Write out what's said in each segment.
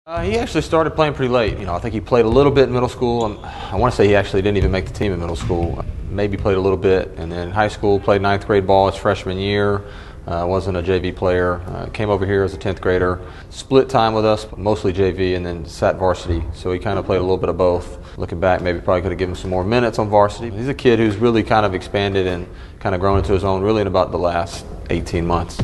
He actually started playing pretty late. I think he played a little bit in middle school. I want to say he actually didn't even make the team in middle school. Maybe played a little bit, and then in high school played ninth grade ball his freshman year. Wasn't a JV player. Came over here as a 10th grader. Split time with us, mostly JV, and then sat varsity. So he kind of played a little bit of both. Looking back, maybe probably could have given him some more minutes on varsity. He's a kid who's really kind of expanded and kind of grown into his own really in about the last 18 months.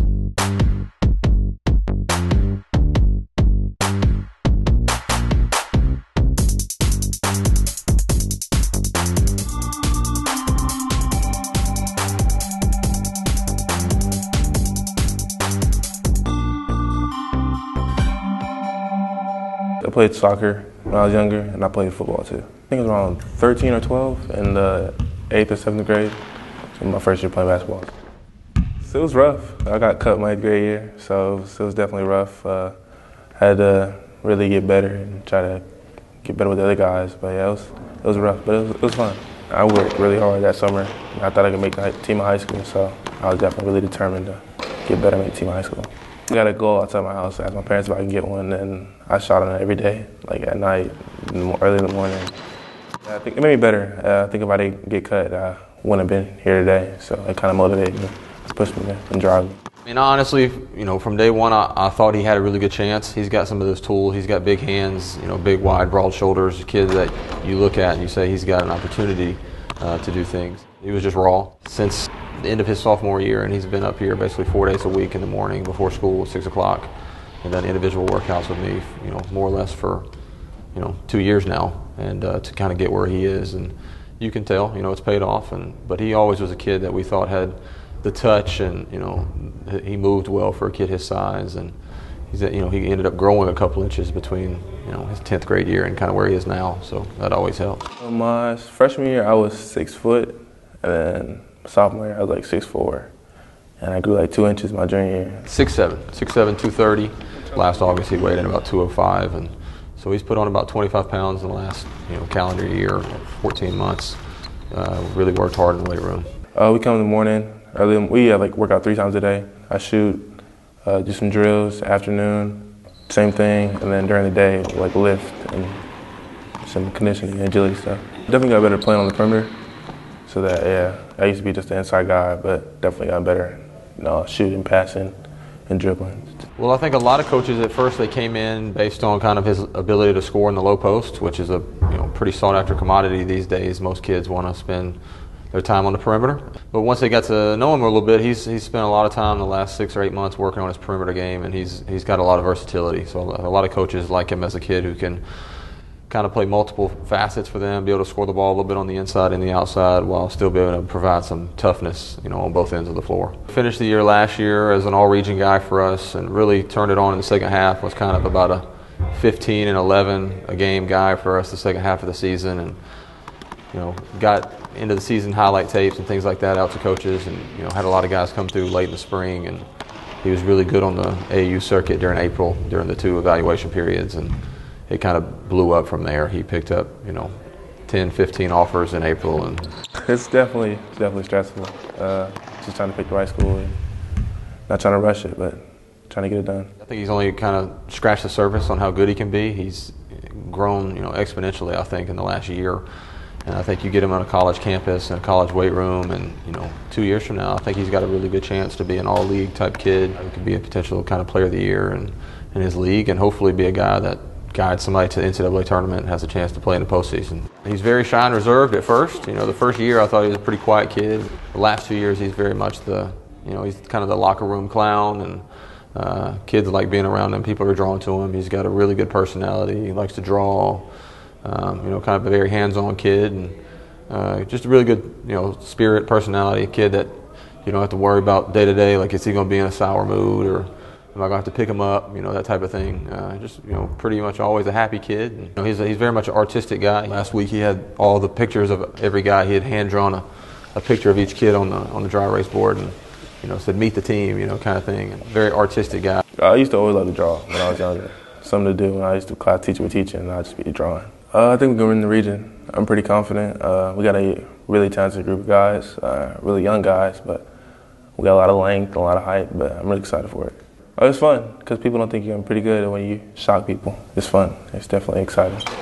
I played soccer when I was younger, and I played football too. I think it was around 13 or 12 in the 8th or 7th grade. So my first year playing basketball. So it was rough. I got cut my 8th grade year, so it was definitely rough. Had to really get better and try to get better with the other guys. But yeah, it was rough, but it was fun. I worked really hard that summer. I thought I could make the team of high school, so I was definitely really determined to get better and make the team of high school. I got a goal outside my house. I asked my parents if I can get one, and I shot on it every day, like at night, early in the morning. I think it made me better. I think if I didn't get cut, I wouldn't have been here today. So it kind of motivated me, pushed me and drive me. I mean, honestly, from day one, I thought he had a really good chance. He's got some of those tools. He's got big hands, big, wide, broad shoulders. A kid that you look at and you say he's got an opportunity to do things. He was just raw since the end of his sophomore year, and he's been up here basically 4 days a week in the morning before school at 6 o'clock, and done individual workouts with me, more or less for, 2 years now, and to kind of get where he is. And you can tell, it's paid off. But he always was a kid that we thought had the touch, and he moved well for a kid his size, and he ended up growing a couple inches between his 10th grade year and kind of where he is now. So that always helps. My freshman year, I was 6 foot, and then sophomore year, I was like 6'4", and I grew like 2 inches my junior year. 6'7", 230. Last August he weighed in about 205, and so he's put on about 25 pounds in the last calendar year, 14 months. Really worked hard in the weight room. We come in the morning early. We work out 3 times a day. I shoot, do some drills. Afternoon, same thing, and then during the day lift and some conditioning and agility stuff. Definitely got better playing on the perimeter. So that, yeah, I used to be just an inside guy, but definitely got better shooting, passing, and dribbling. Well, I think a lot of coaches at first, they came in based on kind of his ability to score in the low post, which is a pretty sought after commodity these days. Most kids want to spend their time on the perimeter. But once they got to know him a little bit, he's spent a lot of time the last 6 or 8 months working on his perimeter game, and he's got a lot of versatility. So a lot of coaches like him as a kid who can kind of play multiple facets for them, be able to score the ball a little bit on the inside and the outside while still be able to provide some toughness, on both ends of the floor. Finished the year last year as an all-region guy for us, and really turned it on in the second half. Was kind of about a 15 and 11 a game guy for us the second half of the season, and got into the season highlight tapes and things like that out to coaches, and had a lot of guys come through late in the spring, and he was really good on the AAU circuit during April during the 2 evaluation periods, and it kind of blew up from there. He picked up, 10, 15 offers in April. And it's definitely stressful. Just trying to pick the right school and not trying to rush it, but trying to get it done. I think he's only kind of scratched the surface on how good he can be. He's grown, exponentially, I think, in the last year. And I think you get him on a college campus and a college weight room, and 2 years from now, I think he's got a really good chance to be an all-league type kid. He could be a potential kind of player of the year in his league, and hopefully be a guy that guides somebody to the NCAA tournament and has a chance to play in the postseason. He's very shy and reserved at first. The first year I thought he was a pretty quiet kid. The last 2 years he's very much he's kind of the locker room clown, and kids like being around him. People are drawn to him. He's got a really good personality. He likes to draw. Kind of a very hands-on kid, and just a really good, spirit, personality. A kid that you don't have to worry about day to day, like is he going to be in a sour mood, or am I going to have to pick him up, that type of thing. Just pretty much always a happy kid. And, he's very much an artistic guy. Last week he had all the pictures of every guy. He had hand drawn a picture of each kid on the dry erase board, and said meet the team, kind of thing. And very artistic guy. I used to always love to draw when I was younger. Something to do when I used to class teacher was teaching, and I'd just be drawing. I think we're going to win the region. I'm pretty confident. We got a really talented group of guys, really young guys, but we got a lot of length, a lot of height, but I'm really excited for it. Oh, it's fun because people don't think you're pretty good when you shock people. It's fun. It's definitely exciting.